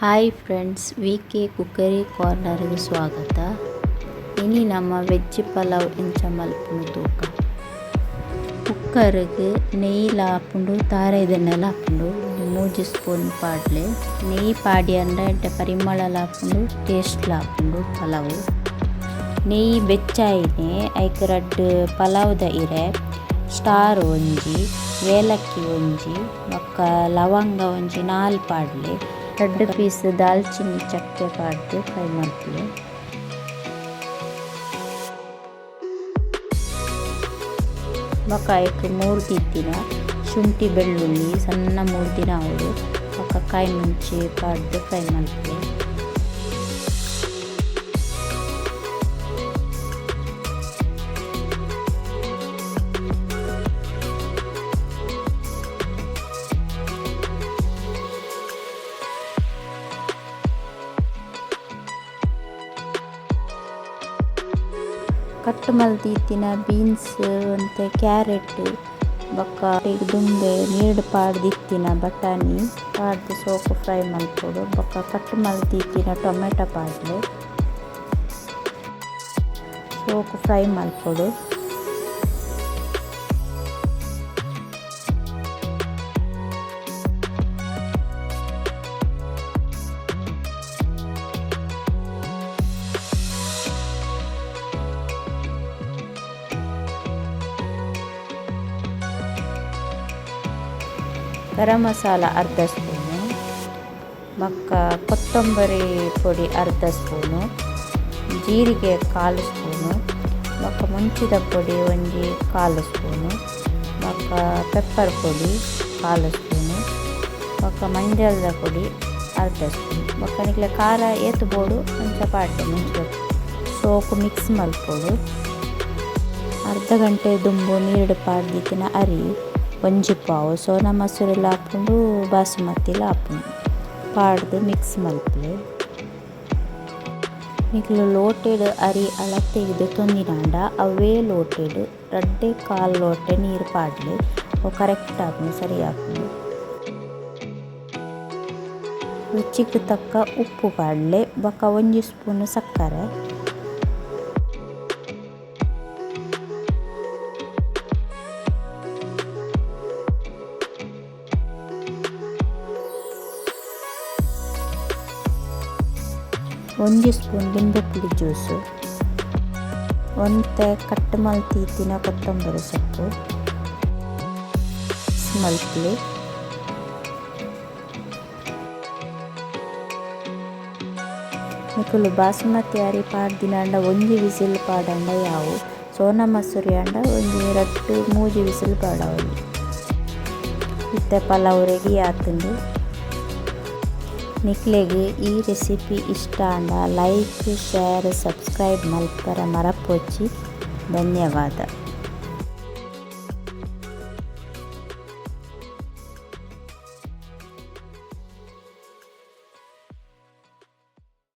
Hi friends, VK cookery ಕಾರ್ನರ್ಗೆ ಸ್ವಾಗತ. ಇನಿ ನಮ್ಮ ವೆಜ್ ಪಲಾವ್ ಎಂಚ ಮಲ್ಪುನು ತೂಕ. ಕುಕ್ಕರ್ಗೆ ನೆಯ್ಯಿಲ ಹಾಪುಂಡು ತಾರೆದೆಣ್ಣೆಲ ಹಾಪುಂಡು 3 ಸ್ಪೂನ್ ಪಾಡ್ಲೆ ನೆಯ್ಯಿ ಪಾಡಿ ಅಂಡ ಪರಿಮಳ ಹಾಪುಂಡು ಟೇಸ್ಟ್ ಹಾಪುಂಡು ಪಲಾವ್. ನೆಯ್ಯಿ ಬೆಚ್ಚಾಯಿನೆ ಐಕ್ ರಡ್ಡ್ ಪಲಾವ್ದ ಇರೆ ಸ್ಟಾರ್ ಒಂಜಿ, ಏಲಕ್ಕಿ ಒಂಜಿ, ಬೊಕ್ಕ ಲವಂಗ ಒಂಜಿ 4 ಪಾಡ್ಲೆ, 2 ಪೀಸ್ ದಾಲ್ಚಿನ್ನಿ ಚಕ್ಕೆ ಪಾಡ್ದು ಫ್ರೈ ಮಲ್ಪುಲೆ. ಬೊಕ ಐಕ್ 3 ದಿತ್ತಿನ ಶುಂಠಿ ಬೆಳ್ಳುಳ್ಳಿ ಸಣ್ಣ ಮುರ್ದಿನ ಅವಳು ಬೊಕ ಕಾಯಿ ಮುಂಚಿ ಪಾಡ್ದು ಫ್ರೈ ಮಲ್ಪುಲೆ. ಕಟ್ ಮಲ್ತಿತ್ತಿನ ಬೀನ್ಸ್ ಮತ್ತು ಕ್ಯಾರೆಟ್ ಬೊಕ್ಕ ದುಂಬೆ ನೀರ್ಡ್ ಪಾಡ್ದಿತ್ತಿನ ಬಟಾಣಿ ಪಾಡ್ದು ಸೋಕು ಫ್ರೈ ಮಲ್ಪೊಡು. ಬೊಕ್ಕ ಕಟ್ ಮಲ್ತಿತ್ತಿನ ಟೊಮೆಟೊ ಪಾಡ್ಲೆ ಸೋಕು ಫ್ರೈ ಮಲ್ಪೊಡು. ಗರಂ ಮಸಾಲ ಅರ್ಧ ಸ್ಪೂನು, ಬೊಕ್ಕ ಕೊತ್ತಂಬರಿ ಪೊಡಿ ಅರ್ಧ ಸ್ಪೂನು, ಜೀರಿಗೆ 1/4 ಸ್ಪೂನು, ಬೊಕ್ಕ ಮುಂಚಿದ ಪೊಡಿ ಒಂಜಿ 1/4 ಸ್ಪೂನು, ಬೊಕ್ಕ ಪೆಪ್ಪರ್ ಪೊಡಿ 1/4 ಸ್ಪೂನು, ಬೊಕ್ಕ ಮಂಜಲ್ದ ಪೊಡಿ ಅರ್ಧ ಸ್ಪೂನು, ಬೊಕ್ಕ ನಿಕ್ಲೆ ಖಾರ ಏತು ಬೋಡು ಒಂಚ ಪಾಡ್ಡೆ ಮುಂಚೆ ಸೋಕು ಮಿಕ್ಸ್ ಮಲ್ಪೊಡು. ಅರ್ಧ ಗಂಟೆ ದುಂಬು ನೀರ್ಡ್ ಪಾಡ್ದಿತ್ತಿನ ಅರಿ ಒಂಜಿ ಪಾವು ಸೋನಾ ಮಸೂರಿಲ ಹಾಪುಂಡು ಬಾಸುಮತಿಲ ಹಾಪುಂಡು ಪಾಡ್ದು ಮಿಕ್ಸ್ ಮಲ್ಪುಲೆ. ನಿಕ್ಲು ಲೋಟೆಡ್ ಅರಿ ಅಳತೆಗ್ದು ತೊಂದಿನಾಂಡ ಅವೇ ಲೋಟೆಡ್ 2.25 ಲೋಟೆ ನೀರು ಪಾಡ್ಲೆ ಅವು ಕರೆಕ್ಟ್ ಆಪುಂಡು, ಸರಿ ಆಪುಂಡು. ರುಚಿಗೆ ತಕ್ಕ ಉಪ್ಪು ಪಾಡ್ಲೆ ಬೊಕ್ಕ 1 ಸ್ಪೂನ್ ಸಕ್ಕರೆ, ಒಂಜಿ ಸ್ಪೂನ್ ಲಿಂಬೆಪುಳಿ ಜ್ಯೂಸು, ಒಂತೆ ಕಟ್ ಮಲ್ತಿತ್ತಿನ ಕೊತ್ತಂಬರಿ ಸೊಪ್ಪು ಮಲ್ಪುಲೆ. ನಿಕುಲು ಬಾಸುಮತಿ ಅರಿ ಪಾಡ್ದಿನಾಂಡ 1 ವಿಸಿಲ್ ಪಾಡಂಡ ಯಾವು, ಸೋನಾ ಮಸೂರಿ ಅಂಡ ಒಂಜಿ 2-3 ವಿಸಿಲ್ ಪಾಡವಲ್ಲಿ ಇತ್ತೆ ಪಲಾವ್ ರೆಡಿ ಆತುಂಡು. ನಿಕ್ಲೆಗ್ ಈ ರೆಸಿಪಿ ಇಷ್ಟ ಅಂಡ ಲೈಕ್, ಶೇರ್, ಸಬ್ಸ್ಕ್ರೈಬ್ ಮಲ್ಪರ ಮರಪೊಚ್ಚಿ. ಧನ್ಯವಾದ.